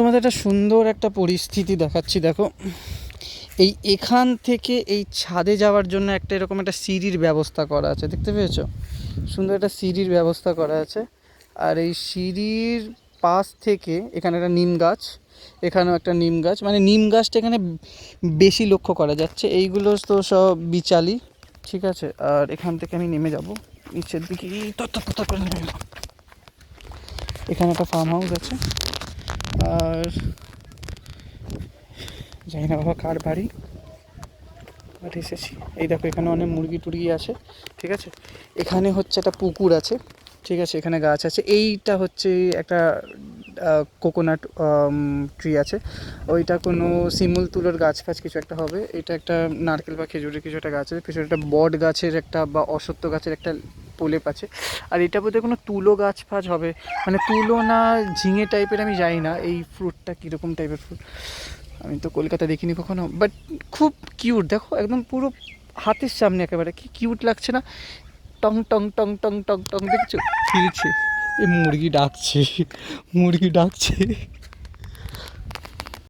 তোমাদের একটা সুন্দর একটা পরিস্থিতি দেখাচ্ছি, দেখো। এখান থেকে এই ছাদে যাওয়ার জন্য একটা এরকম একটা সিঁড়ির ব্যবস্থা করা আছে, দেখতে পেয়েছো? সুন্দর একটা সিঁড়ির ব্যবস্থা করা আছে। আর এই সিঁড়ির পাশ থেকে এখানে একটা নিম গাছ, এখানেও একটা নিম গাছ, মানে নিম গাছটা এখানে বেশি লক্ষ্য করা যাচ্ছে। এইগুলো তো সব বিচালি, ঠিক আছে। আর এখান থেকে আমি নেমে যাব নিচের দিকে, করে নেমে গেলাম। এখানে একটা ফার্ম হাউস আছে, আর জানি না বাবা কার বাড়ি, বাট এসেছি। এই দেখো এখানে অনেক মুরগি টুরগি আছে, ঠিক আছে। এখানে হচ্ছে একটা পুকুর আছে, ঠিক আছে। এখানে গাছ আছে, এইটা হচ্ছে একটা কোকোনাট ট্রি আছে। ওইটা কোনো শিমুল তুলোর গাছ ফাছ কিছু একটা হবে। এটা একটা নারকেল বা খেজুরের কিছু একটা গাছ আছে। পিছনে একটা বট গাছের একটা বা অশ্বত্থ গাছের একটা প্রলেপ আছে। আর এটা বোধহয় কোনো তুলো গাছ ফাছ হবে, মানে তুলো না ঝিঙে টাইপের, আমি জানি না এই ফ্রুটটা কীরকম টাইপের ফ্রুট। আমি তো কলকাতা দেখিনি কখনো, বাট খুব কিউট। দেখো একদম পুরো হাতের সামনে, একেবারে কি কিউট লাগছে না? টং টং টং টং টং টং, দেখছো? খেলছে, এই মুরগি ডাকছে, মুরগি ডাকছে।